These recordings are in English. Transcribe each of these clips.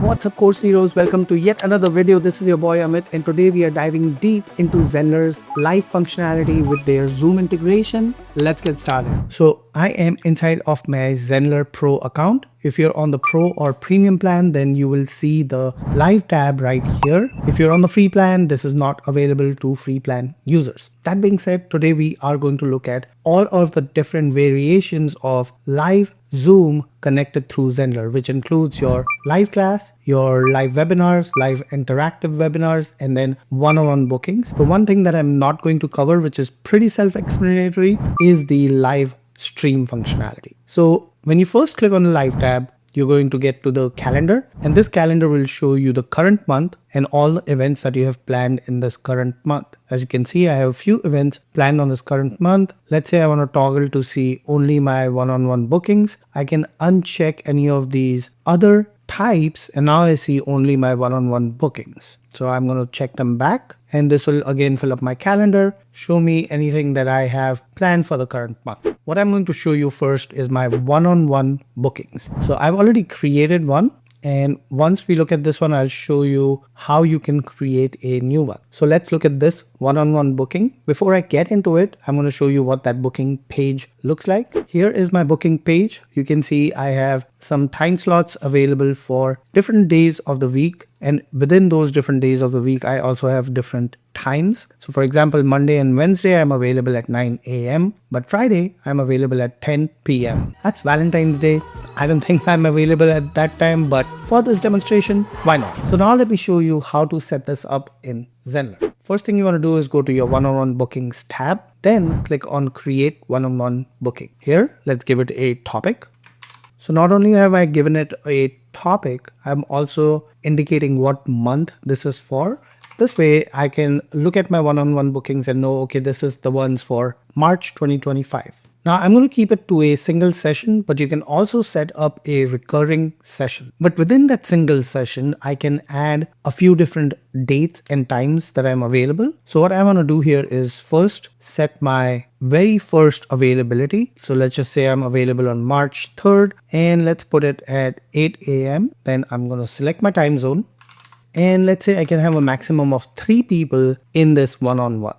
What's up, course heroes? Welcome to yet another video. This is your boy Amit, and today we are diving deep into Zenler's live functionality with their Zoom integration. Let's get started. So I am inside of my Zenler Pro account. If you're on the Pro or Premium plan, then you will see the live tab right here. If you're on the free plan, this is not available to free plan users. That being said, today we are going to look at all of the different variations of live Zoom connected through Zenler, which includes your live class, your live webinars, live interactive webinars, and then one-on-one bookings. The one thing that I'm not going to cover, which is pretty self-explanatory, is the live stream functionality. So when you first click on the live tab, you're going to get to the calendar, and this calendar will show you the current month and all the events that you have planned in this current month. As you can see, I have a few events planned on this current month. Let's say I want to toggle to see only my one-on-one bookings. I can uncheck any of these other types, and now I see only my one-on-one bookings. So I'm going to check them back, and this will again fill up my calendar, show me anything that I have planned for the current month. What I'm going to show you first is my one-on-one bookings. So I've already created one, and once we look at this one, I'll show you how you can create a new one. So let's look at this one-on-one booking. Before I get into it, I'm going to show you what that booking page looks like. Here is my booking page. You can see I have some time slots available for different days of the week. And within those different days of the week, I also have different times. So for example, Monday and Wednesday, I'm available at 9 a.m. But Friday, I'm available at 10 p.m. That's Valentine's Day. I don't think I'm available at that time, but for this demonstration, why not? So now let me show you how to set this up in Zenler. First thing you want to do is go to your one-on-one bookings tab, then click on create one-on-one booking. Here, let's give it a topic. So not only have I given it a topic, I'm also indicating what month this is for. This way I can look at my one-on-one bookings and know, okay, this is the ones for March 2025. Now I'm going to keep it to a single session, but you can also set up a recurring session. But within that single session, I can add a few different dates and times that I'm available. So what I want to do here is first set my very first availability. So let's just say I'm available on March 3rd, and let's put it at 8 a.m. Then I'm going to select my time zone. And let's say I can have a maximum of 3 people in this one-on-one.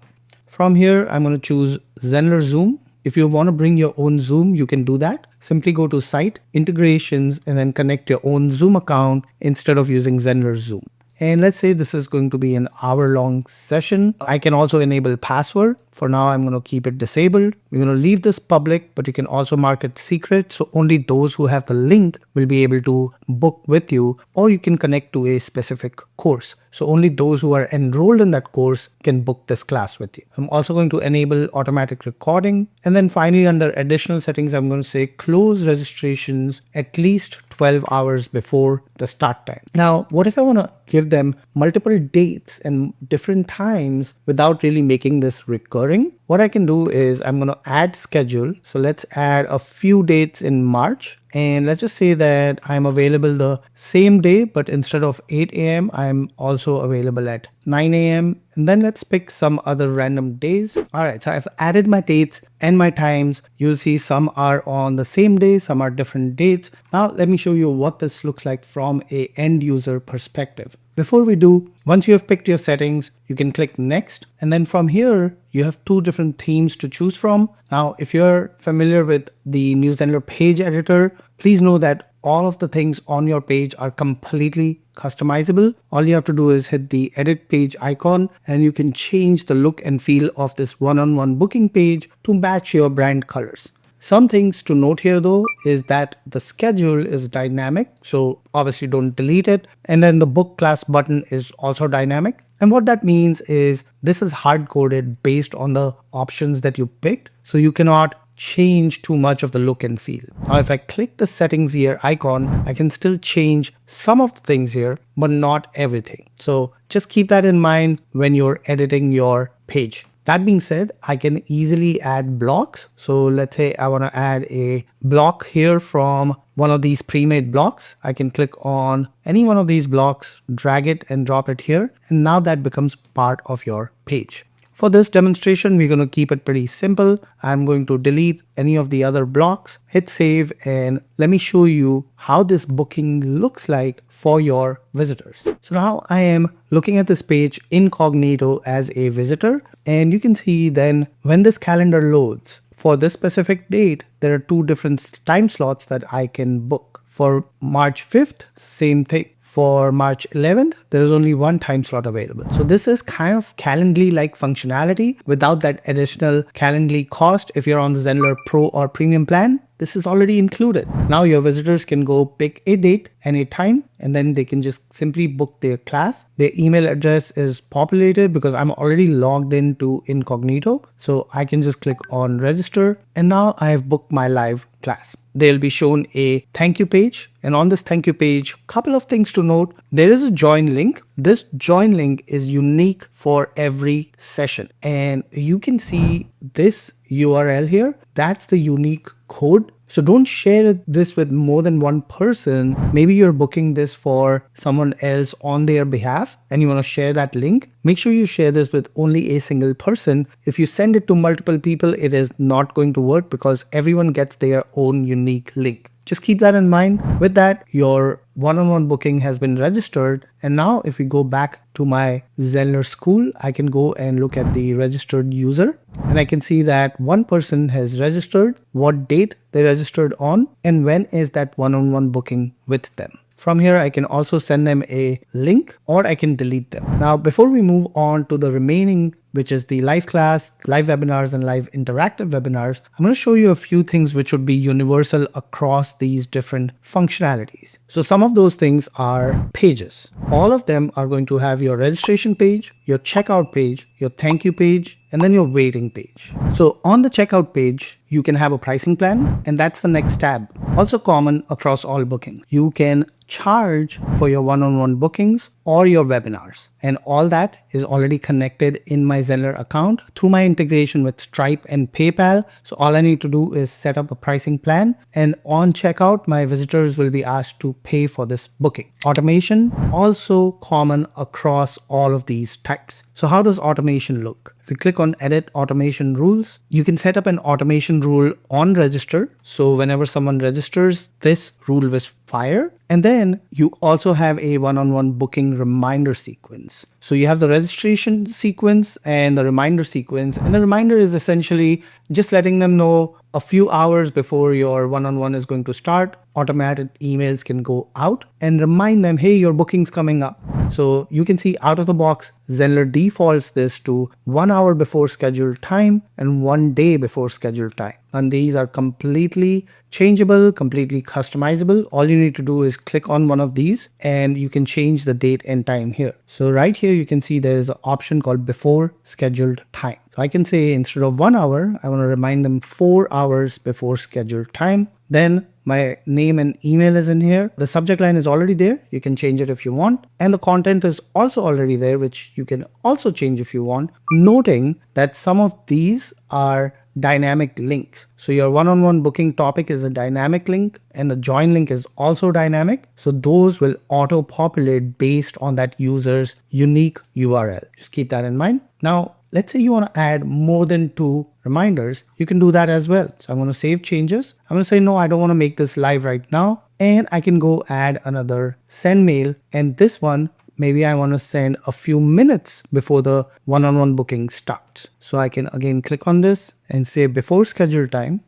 From here, I'm going to choose Zenler Zoom. If you want to bring your own Zoom, you can do that. Simply go to Site, Integrations, and then connect your own Zoom account instead of using Zenler Zoom. And let's say this is going to be an hour-long session. I can also enable password. For now, I'm going to keep it disabled. We're going to leave this public, but you can also mark it secret. So only those who have the link will be able to book with you, or you can connect to a specific course. So only those who are enrolled in that course can book this class with you. I'm also going to enable automatic recording. And then finally, under additional settings, I'm going to say close registrations at least 12 hours before the start time. Now, what if I want to give them multiple dates and different times without really making this recurring? What I can do is I'm going to add schedule. So let's add a few dates in March. And let's just say that I'm available the same day, but instead of 8 a.m., I'm also available at 9 a.m. And then let's pick some other random days. All right, so I've added my dates and my times. You'll see some are on the same day, some are different dates. Now let me show you what this looks like from a end user perspective. Before we do, once you have picked your settings, you can click next. And then from here, you have 2 different themes to choose from. Now, if you're familiar with the new Zenler page editor, please know that all of the things on your page are completely customizable. All you have to do is hit the edit page icon, and you can change the look and feel of this one-on-one booking page to match your brand colors. Some things to note here though is that the schedule is dynamic, so obviously don't delete it. And then the book class button is also dynamic. And what that means is this is hard coded based on the options that you picked, so you cannot change too much of the look and feel. Now if I click the settings here icon, I can still change some of the things here, but not everything. So just keep that in mind when you're editing your page. That being said, I can easily add blocks. So let's say I want to add a block here from one of these pre-made blocks. I can click on any one of these blocks, drag it and drop it here. And now that becomes part of your page. For this demonstration, we're going to keep it pretty simple. I'm going to delete any of the other blocks, hit save, and let me show you how this booking looks like for your visitors. So now I am looking at this page incognito as a visitor, and you can see then when this calendar loads, for this specific date, there are two different time slots that I can book. For March 5th, same thing. For March 11th, there is only one time slot available. So this is kind of Calendly-like functionality without that additional Calendly cost. If you're on the Zenler Pro or Premium plan, this is already included. Now your visitors can go pick a date and a time, and then they can just simply book their class. Their email address is populated because I'm already logged into incognito. So I can just click on register, and now I have booked my live class. They'll be shown a thank you page, and on this thank you page, couple of things to note. There is a join link. This join link is unique for every session, and you can see this URL here. That's the unique code. So don't share this with more than one person. Maybe you're booking this for someone else on their behalf and you want to share that link. Make sure you share this with only a single person. If you send it to multiple people, it is not going to work because everyone gets their own unique link. Just keep that in mind. With that, your one-on-one booking has been registered. And now if we go back to my Zenler school, I can go and look at the registered user. And I can see that one person has registered, what date they registered on, and when is that one-on-one booking with them. From here, I can also send them a link or I can delete them. Now, before we move on to the remaining, which is the live class, live webinars, and live interactive webinars, I'm going to show you a few things which would be universal across these different functionalities. So some of those things are pages. All of them are going to have your registration page, your checkout page, your thank you page, and then your waiting page. So on the checkout page, you can have a pricing plan, and that's the next tab. Also common across all bookings. You can charge for your one-on-one bookings or your webinars, and all that is already connected in my Zenler account through my integration with Stripe and PayPal. So all I need to do is set up a pricing plan, and on checkout, my visitors will be asked to pay for this booking. Automation also common across all of these types. So how does automation look? If you click on edit automation rules, you can set up an automation rule on register. So whenever someone registers, this rule will fire. And then you also have a one-on-one booking reminder sequence. So you have the registration sequence and the reminder sequence. And the reminder is essentially just letting them know a few hours before your one-on-one is going to start. Automatic emails can go out and remind them, hey, your booking's coming up. So you can see out of the box, Zenler defaults this to 1 hour before scheduled time and 1 day before scheduled time. And these are completely changeable, completely customizable. All you need to do is click on one of these and you can change the date and time here. So right here, you can see there is an option called before scheduled time. So I can say instead of 1 hour, I want to remind them 4 hours before scheduled time. Then my name and email is in here. The subject line is already there. You can change it if you want. And the content is also already there, which you can also change if you want. Noting that some of these are dynamic links. So your one-on-one booking topic is a dynamic link and the join link is also dynamic. So those will auto-populate based on that user's unique URL. Just keep that in mind. Now, let's say you want to add more than 2 reminders. You can do that as well. So I'm going to save changes. I'm going to say, no, I don't want to make this live right now. And I can go add another send mail. And this one, maybe I want to send a few minutes before the one-on-one booking starts. So I can again click on this and say before scheduled time.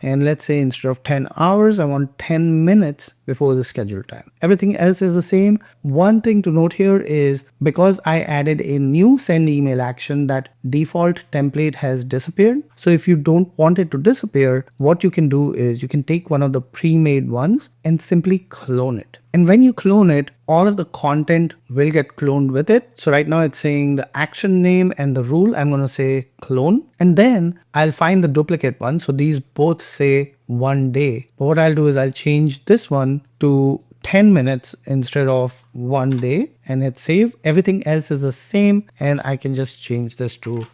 And let's say instead of 10 hours, I want 10 minutes before the scheduled time. Everything else is the same. One thing to note here is because I added a new send email action, that default template has disappeared. So if you don't want it to disappear, what you can do is you can take one of the pre-made ones and simply clone it. And when you clone it, all of the content will get cloned with it. So right now it's saying the action name and the rule. I'm going to say clone, and then I'll find the duplicate one. So these both say 1 day. But what I'll do is I'll change this one to 10 minutes instead of 1 day and hit save. Everything else is the same. And I can just change this to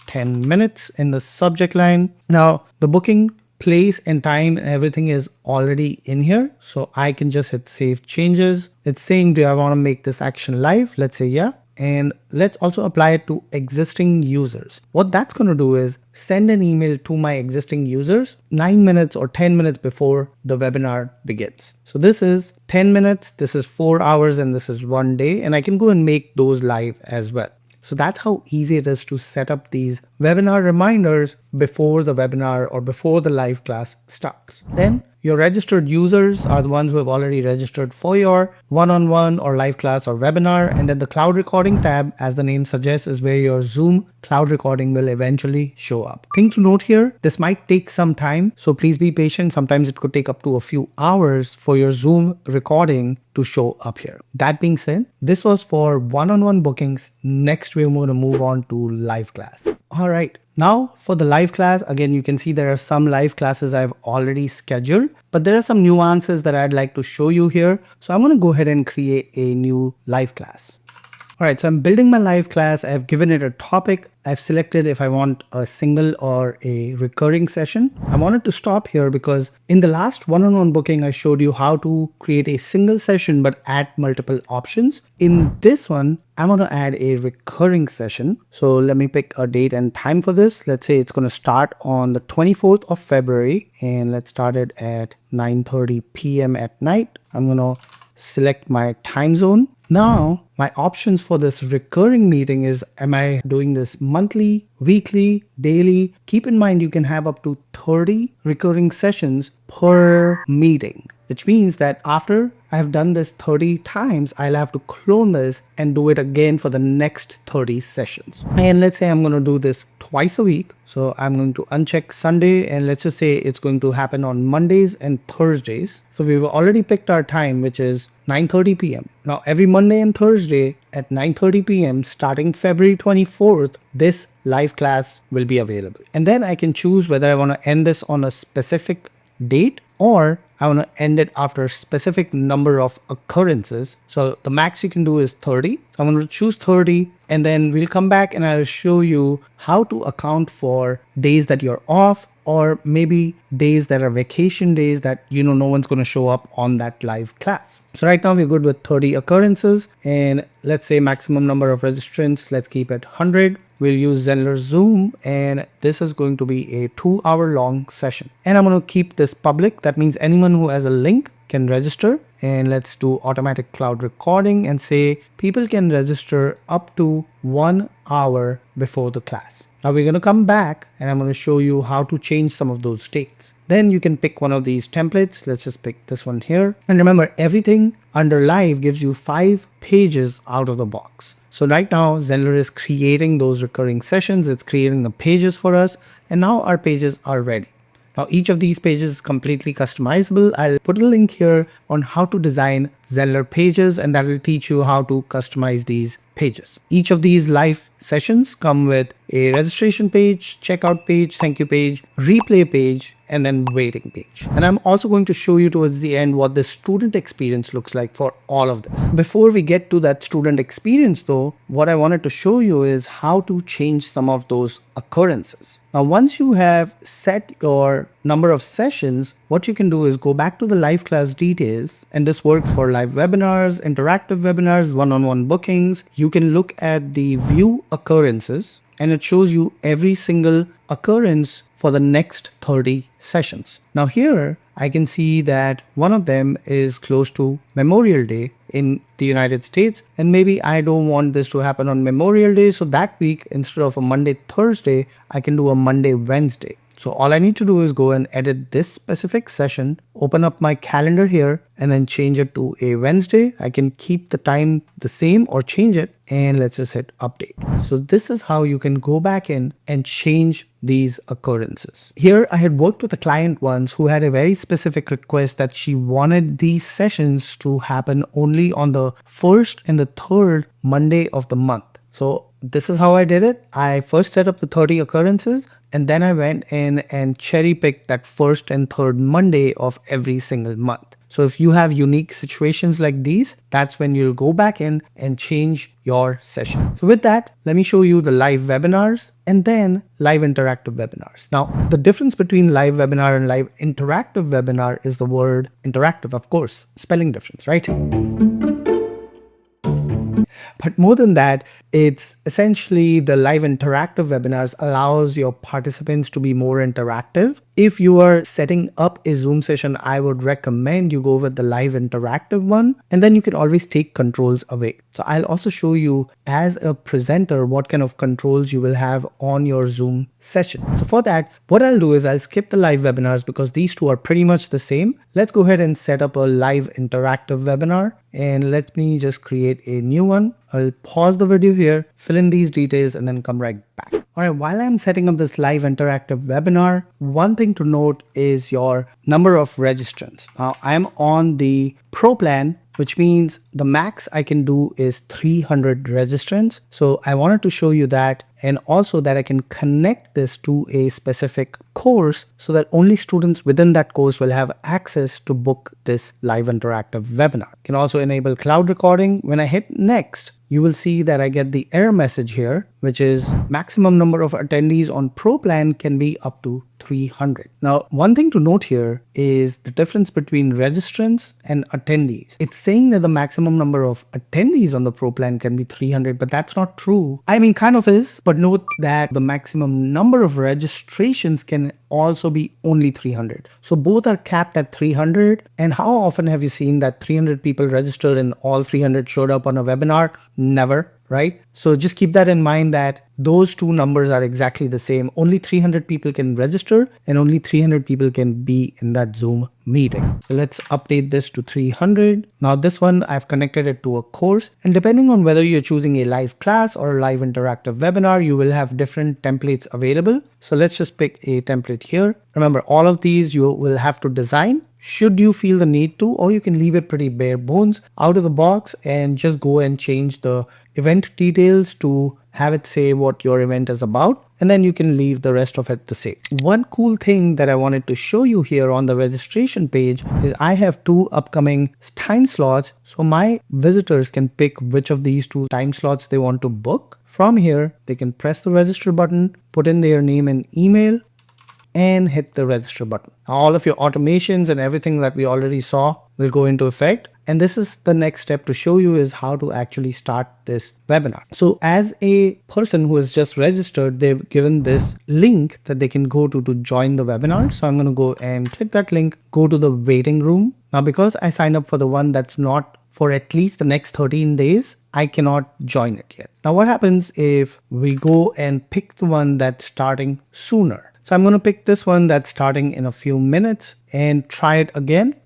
10 minutes in the subject line. Now the booking place and time and everything is already in here. So I can just hit save changes. It's saying, do I want to make this action live? Let's say yeah. And let's also apply it to existing users. What that's going to do is send an email to my existing users 9 minutes or 10 minutes before the webinar begins. So this is 10 minutes, this is 4 hours, and this is 1 day, and I can go and make those live as well. So that's how easy it is to set up these webinar reminders before the webinar or before the live class starts. Then your registered users are the ones who have already registered for your one-on-one or live class or webinar. And then the cloud recording tab, as the name suggests, is where your Zoom cloud recording will eventually show up. Thing to note here, this might take some time, so please be patient. Sometimes it could take up to a few hours for your Zoom recording to show up here. That being said, this was for one-on-one bookings. Next, we're going to move on to live class. All right. Now for the live class, again, you can see there are some live classes I've already scheduled, but there are some nuances that I'd like to show you here. So I'm going to go ahead and create a new live class. All right, so I'm building my live class. I've given it a topic. I've selected if I want a single or a recurring session. I wanted to stop here because in the last one-on-one booking, I showed you how to create a single session but add multiple options. In this one, I'm going to add a recurring session. So let me pick a date and time for this. Let's say it's going to start on the 24th of February, and let's start it at 9:30 p.m. at night. I'm going to select my time zone. Now, my options for this recurring meeting is, am I doing this monthly, weekly, daily? Keep in mind, you can have up to 30 recurring sessions per meeting, which means that after I have done this 30 times, I'll have to clone this and do it again for the next 30 sessions. And let's say I'm going to do this twice a week. So I'm going to uncheck Sunday, and let's just say it's going to happen on Mondays and Thursdays. So we've already picked our time, which is 9:30 p.m. Now every Monday and Thursday at 9:30 p.m. starting February 24th, this live class will be available. And then I can choose whether I want to end this on a specific date or I want to end it after a specific number of occurrences. So the max you can do is 30. So I'm going to choose 30, and then we'll come back and I'll show you how to account for days that you're off, or maybe days that are vacation days that no one's going to show up on that live class. So right now we're good with 30 occurrences, and let's say maximum number of registrants, let's keep it 100. We'll use Zenler Zoom, and this is going to be a 2-hour long session. And I'm going to keep this public. That means anyone who has a link can register. And let's do automatic cloud recording and say people can register up to 1 hour before the class. Now we're going to come back and I'm going to show you how to change some of those dates. Then you can pick one of these templates. Let's just pick this one here. And remember, everything under live gives you 5 pages out of the box. So right now Zenler is creating those recurring sessions. It's creating the pages for us. And now our pages are ready. Now each of these pages is completely customizable. I'll put a link here on how to design Zenler pages, and that will teach you how to customize these pages. Each of these live sessions come with a registration page, checkout page, thank you page, replay page, and then waiting page. And I'm also going to show you towards the end what the student experience looks like for all of this. Before we get to that student experience though, what I wanted to show you is how to change some of those occurrences. Now, once you have set your number of sessions, what you can do is go back to the live class details, and this works for live webinars, interactive webinars, one-on-one bookings. You can look at the view occurrences, and it shows you every single occurrence for the next 30 sessions. Now here I can see that one of them is close to Memorial Day in the United States, and maybe I don't want this to happen on Memorial Day, so that week instead of a Monday Thursday I can do a Monday Wednesday. So all I need to do is go and edit this specific session, open up my calendar here, and then change it to a Wednesday. I can keep the time the same or change it, and let's just hit update. So this is how you can go back in and change these occurrences. Here I had worked with a client once who had a very specific request that she wanted these sessions to happen only on the first and the third Monday of the month. So this is how I did it. I first set up the 30 occurrences, and then I went in and cherry picked that first and third Monday of every single month. So if you have unique situations like these, that's when you'll go back in and change your session. So with that, let me show you the live webinars and then live interactive webinars. Now, the difference between live webinar and live interactive webinar is the word interactive, of course, spelling difference, right? But more than that, it's essentially the live interactive webinars allows your participants to be more interactive. If you are setting up a Zoom session, I would recommend you go with the live interactive one, and then you can always take controls away. So I'll also show you as a presenter what kind of controls you will have on your Zoom session. So for that, what I'll do is I'll skip the live webinars because these two are pretty much the same. Let's go ahead and set up a live interactive webinar, and let me just create a new one. I'll pause the video here, fill in these details, and then come right back. All right, while I'm setting up this live interactive webinar, one thing to note is your number of registrants. Now I'm on the Pro plan, which means the max I can do is 300 registrants. So I wanted to show you that, and also that I can connect this to a specific course so that only students within that course will have access to book this live interactive webinar. You can also enable cloud recording. When I hit next, you will see that I get the error message here, which is maximum number of attendees on Pro plan can be up to 300. Now, one thing to note here is the difference between registrants and attendees. It's saying that the maximum number of attendees on the Pro plan can be 300, but that's not true. I mean, kind of is, but note that the maximum number of registrations can also be only 300. So both are capped at 300. And how often have you seen that 300 people registered and all 300 showed up on a webinar? Never, right? So just keep that in mind that those two numbers are exactly the same. Only 300 people can register and only 300 people can be in that Zoom meeting. So let's update this to 300. Now this one, I've connected it to a course, and depending on whether you're choosing a live class or a live interactive webinar, you will have different templates available. So let's just pick a template here. Remember, all of these you will have to design should you feel the need to, or you can leave it pretty bare bones out of the box and just go and change the event details to have it say what your event is about, and then you can leave the rest of it the same. One cool thing that I wanted to show you here on the registration page is I have two upcoming time slots, so my visitors can pick which of these two time slots they want to book. From here, they can press the register button, put in their name and email, and hit the register button. Now, all of your automations and everything that we already saw will go into effect. And this is the next step to show you is how to actually start this webinar. So as a person who has just registered, they've given this link that they can go to join the webinar. So I'm going to go and click that link, go to the waiting room. Now, because I signed up for the one that's not for at least the next 13 days, I cannot join it yet. Now, what happens if we go and pick the one that's starting sooner? So I'm going to pick this one that's starting in a few minutes and try it again.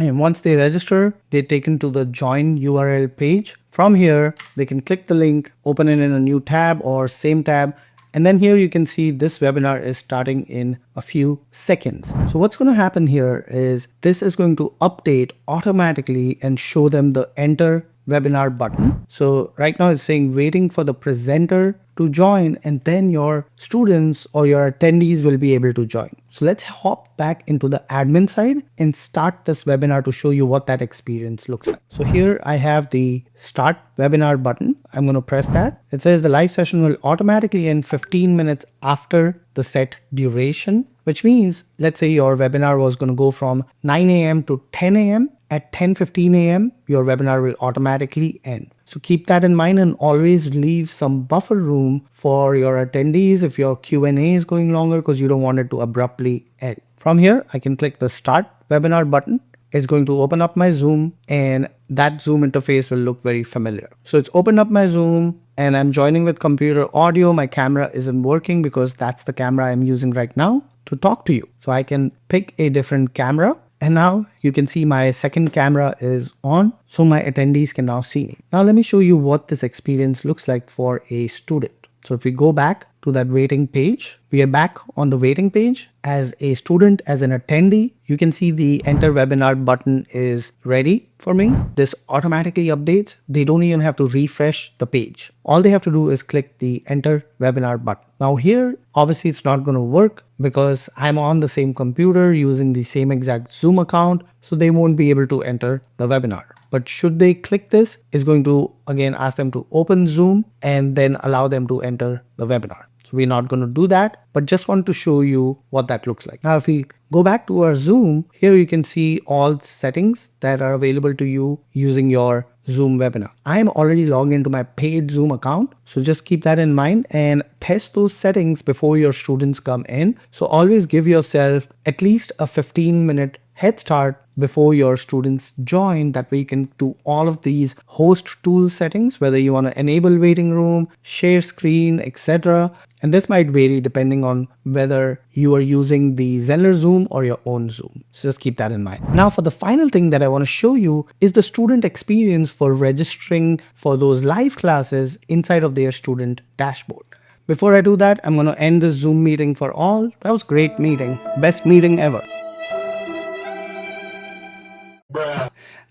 And once they register, they're taken to the join URL page. From here, they can click the link, open it in a new tab or same tab. And then here you can see this webinar is starting in a few seconds. So what's going to happen here is this is going to update automatically and show them the enter webinar button. So right now it's saying waiting for the presenter to join, and then your students or your attendees will be able to join. So let's hop back into the admin side and start this webinar to show you what that experience looks like. So here I have the start webinar button. I'm going to press that. It says the live session will automatically end 15 minutes after the set duration, which means let's say your webinar was going to go from 9 a.m. to 10 a.m. At 10:15 a.m., your webinar will automatically end. So keep that in mind and always leave some buffer room for your attendees if your Q&A is going longer because you don't want it to abruptly end. From here, I can click the start webinar button. It's going to open up my Zoom, and that Zoom interface will look very familiar. So it's opened up my Zoom and I'm joining with computer audio. My camera isn't working because that's the camera I'm using right now to talk to you. So I can pick a different camera. And now you can see my second camera is on, so my attendees can now see me. Now let me show you what this experience looks like for a student. So if we go back to that waiting page, we are back on the waiting page. As a student, as an attendee, you can see the enter webinar button is ready for me. This automatically updates. They don't even have to refresh the page. All they have to do is click the enter webinar button. Now here, obviously it's not going to work because I'm on the same computer using the same exact Zoom account, so they won't be able to enter the webinar. But should they click this, it's going to again ask them to open Zoom and then allow them to enter the webinar. So we're not going to do that, but just want to show you what that looks like. Now, if we go back to our Zoom, here you can see all settings that are available to you using your Zoom webinar. I am already logged into my paid Zoom account, so just keep that in mind and test those settings before your students come in. So always give yourself at least a 15-minute head start before your students join. That way you can do all of these host tool settings, whether you want to enable waiting room, share screen, etc. And this might vary depending on whether you are using the Zenler Zoom or your own Zoom. So just keep that in mind. Now for the final thing that I want to show you is the student experience for registering for those live classes inside of their student dashboard. Before I do that, I'm going to end this Zoom meeting for all. That was a great meeting. Best meeting ever.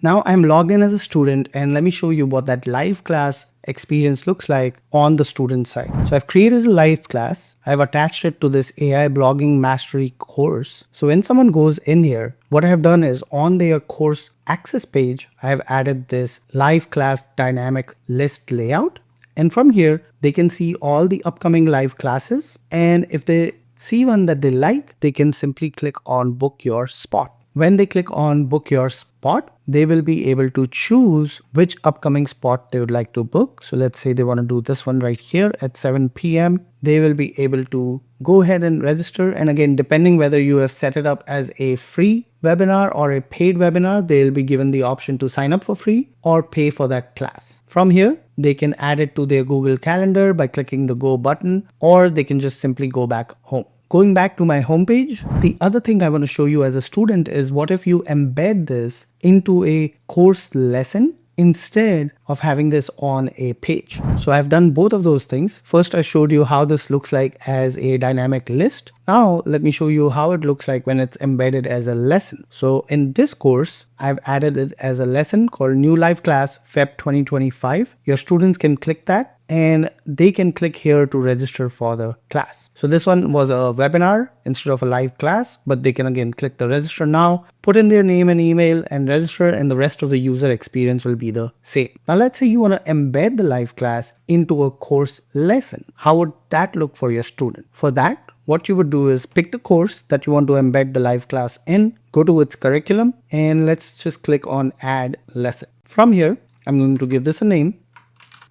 Now I'm logged in as a student, and let me show you what that live class experience looks like on the student side. So I've created a live class. I've attached it to this AI blogging mastery course. So when someone goes in here, what I have done is on their course access page, I have added this live class dynamic list layout. And from here, they can see all the upcoming live classes. And if they see one that they like, they can simply click on book your spot. When they click on book your spot, they will be able to choose which upcoming spot they would like to book. So let's say they want to do this one right here at 7 p.m. They will be able to go ahead and register. And again, depending whether you have set it up as a free webinar or a paid webinar, they'll be given the option to sign up for free or pay for that class. From here, they can add it to their Google Calendar by clicking the go button, or they can just simply go back home. Going back to my homepage, the other thing I want to show you as a student is what if you embed this into a course lesson instead of having this on a page. So I've done both of those things. First, I showed you how this looks like as a dynamic list. Now, let me show you how it looks like when it's embedded as a lesson. So in this course, I've added it as a lesson called New Live Class Feb 2025. Your students can click that and they can click here to register for the class. So this one was a webinar instead of a live class, but they can again click the register now, put in their name and email and register, and the rest of the user experience will be the same. Now let's say you want to embed the live class into a course lesson. How would that look for your student? For that, what you would do is pick the course that you want to embed the live class in, go to its curriculum, and let's just click on add lesson. From here, I'm going to give this a name.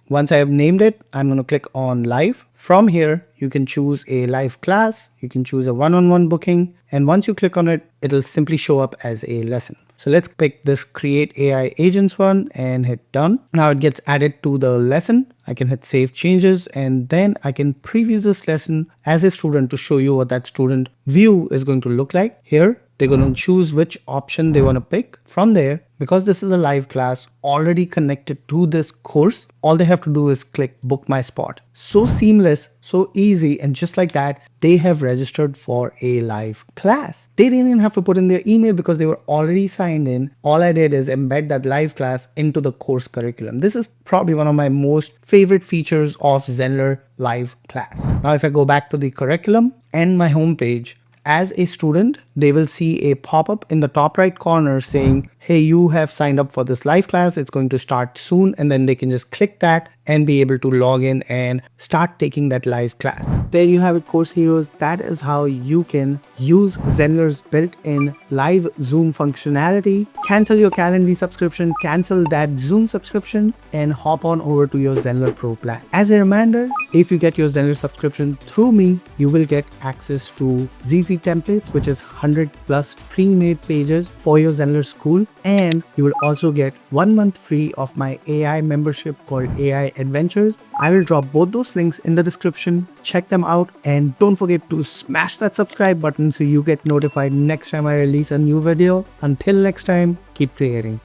Once I have named it, I'm going to click on live. From here, you can choose a live class. You can choose a one-on-one booking. And once you click on it, it'll simply show up as a lesson. So let's pick this create AI agents one and hit done. Now it gets added to the lesson. I can hit save changes, and then I can preview this lesson as a student to show you what that student view is going to look like. Here, they're going to choose which option they want to pick. From there, because this is a live class already connected to this course, all they have to do is click book my spot. So seamless, so easy, and just like that, they have registered for a live class. They didn't even have to put in their email because they were already signed in. All I did is embed that live class into the course curriculum. This is probably one of my most favorite features of Zenler live class. Now, if I go back to the curriculum and my homepage, as a student, they will see a pop-up in the top right corner saying, hey, you have signed up for this live class. It's going to start soon. And then they can just click that and be able to log in and start taking that live class. There you have it, course heroes. That is how you can use Zenler's built-in live Zoom functionality. Cancel your Calendly subscription, cancel that Zoom subscription, and hop on over to your Zenler Pro plan. As a reminder, if you get your Zenler subscription through me, you will get access to ZZ templates, which is 100 plus pre-made pages for your Zenler school. And you will also get 1 month free of my AI membership called AI Adventures. I will drop both those links in the description. Check them out, and don't forget to smash that subscribe button so you get notified next time I release a new video. Until next time, keep creating.